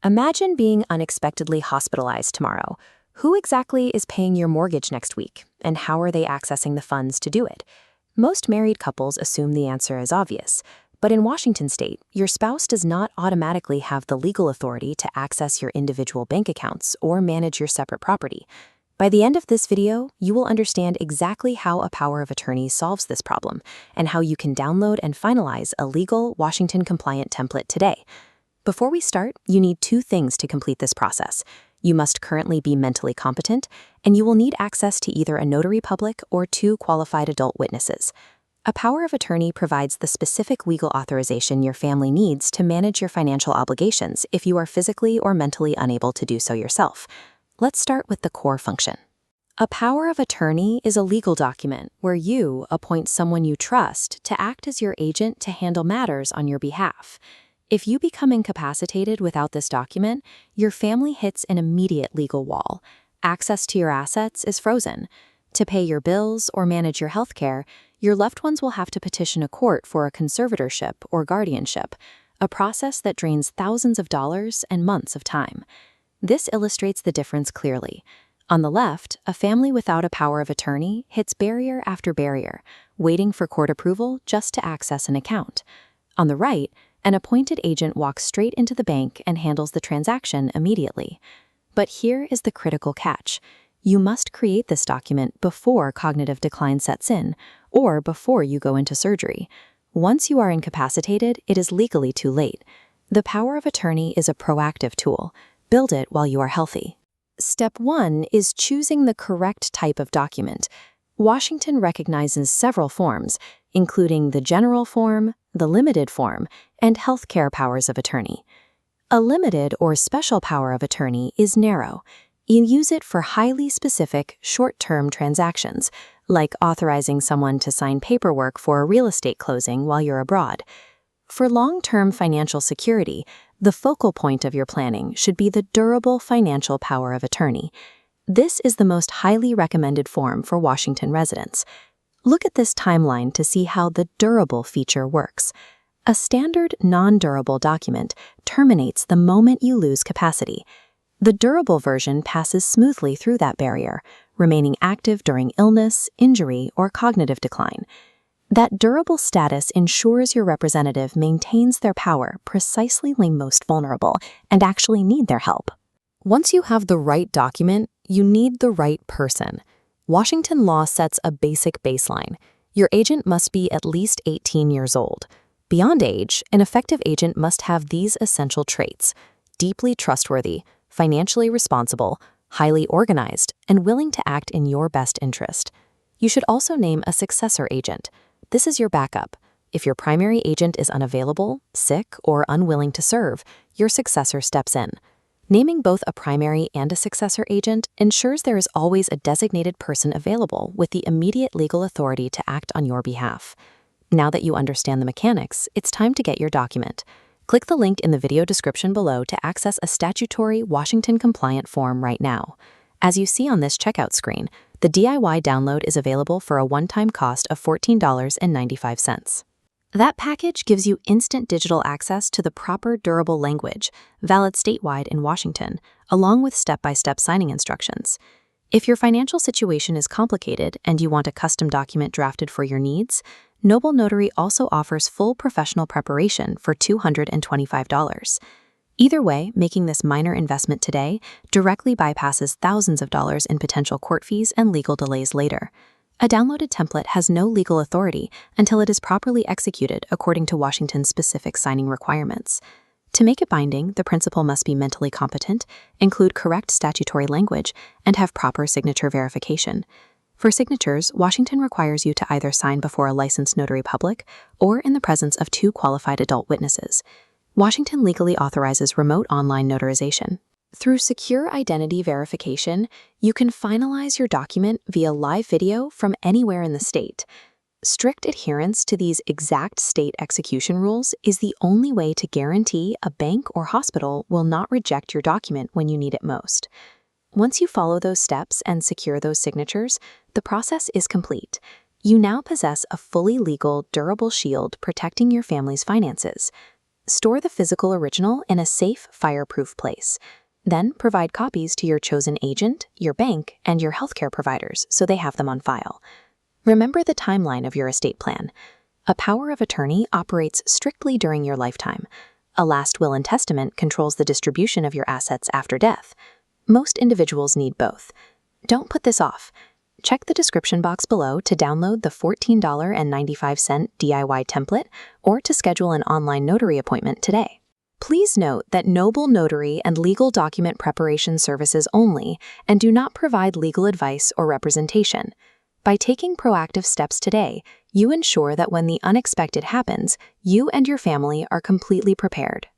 Imagine being unexpectedly hospitalized tomorrow. Who exactly is paying your mortgage next week, and how are they accessing the funds to do it? Most married couples assume the answer is obvious, but in Washington state, your spouse does not automatically have the legal authority to access your individual bank accounts or manage your separate property. By the end of this video, you will understand exactly how a power of attorney solves this problem and how you can download and finalize a legal Washington-compliant template today. Before we start, you need two things to complete this process. You must currently be mentally competent, and you will need access to either a notary public or two qualified adult witnesses. A power of attorney provides the specific legal authorization your family needs to manage your financial obligations if you are physically or mentally unable to do so yourself. Let's start with the core function. A power of attorney is a legal document where you appoint someone you trust to act as your agent to handle matters on your behalf. If you become incapacitated without this document, your family hits an immediate legal wall. Access to your assets is frozen. To pay your bills or manage your health care, your loved ones will have to petition a court for a conservatorship or guardianship, a process that drains thousands of dollars and months of time. This illustrates the difference clearly. On the left, a family without a power of attorney hits barrier after barrier, waiting for court approval just to access an account. On the right, an appointed agent walks straight into the bank and handles the transaction immediately. But here is the critical catch. You must create this document before cognitive decline sets in, or before you go into surgery. Once you are incapacitated, it is legally too late. The power of attorney is a proactive tool. Build it while you are healthy. Step 1 is choosing the correct type of document. Washington recognizes several forms, including the general form, the limited form, and healthcare powers of attorney. A limited or special power of attorney is narrow. You use it for highly specific, short-term transactions, like authorizing someone to sign paperwork for a real estate closing while you're abroad. For long-term financial security, the focal point of your planning should be the durable financial power of attorney. This is the most highly recommended form for Washington residents. Look at this timeline to see how the durable feature works. A standard non-durable document terminates the moment you lose capacity. The durable version passes smoothly through that barrier, remaining active during illness, injury, or cognitive decline. That durable status ensures your representative maintains their power precisely when most vulnerable and actually need their help. Once you have the right document, you need the right person. Washington law sets a basic baseline. Your agent must be at least 18 years old. Beyond age, an effective agent must have these essential traits: deeply trustworthy, financially responsible, highly organized, and willing to act in your best interest. You should also name a successor agent. This is your backup. If your primary agent is unavailable, sick, or unwilling to serve, your successor steps in. Naming both a primary and a successor agent ensures there is always a designated person available with the immediate legal authority to act on your behalf. Now that you understand the mechanics, it's time to get your document. Click the link in the video description below to access a statutory Washington-compliant form right now. As you see on this checkout screen, the DIY download is available for a one-time cost of $14.95. That package gives you instant digital access to the proper durable language, valid statewide in Washington, along with step-by-step signing instructions. If your financial situation is complicated and you want a custom document drafted for your needs, Noble Notary also offers full professional preparation for $225. Either way, making this minor investment today directly bypasses thousands of dollars in potential court fees and legal delays later. A downloaded template has no legal authority until it is properly executed according to Washington's specific signing requirements. To make it binding, the principal must be mentally competent, include correct statutory language, and have proper signature verification. For signatures, Washington requires you to either sign before a licensed notary public or in the presence of two qualified adult witnesses. Washington legally authorizes remote online notarization. Through secure identity verification, you can finalize your document via live video from anywhere in the state. Strict adherence to these exact state execution rules is the only way to guarantee a bank or hospital will not reject your document when you need it most. Once you follow those steps and secure those signatures, the process is complete. You now possess a fully legal, durable shield protecting your family's finances. Store the physical original in a safe, fireproof place. Then provide copies to your chosen agent, your bank, and your healthcare providers so they have them on file. Remember the timeline of your estate plan. A power of attorney operates strictly during your lifetime. A last will and testament controls the distribution of your assets after death. Most individuals need both. Don't put this off. Check the description box below to download the $14.95 DIY template or to schedule an online notary appointment today. Please note that Noble Notary and legal document preparation services only and do not provide legal advice or representation. By taking proactive steps today, you ensure that when the unexpected happens, you and your family are completely prepared.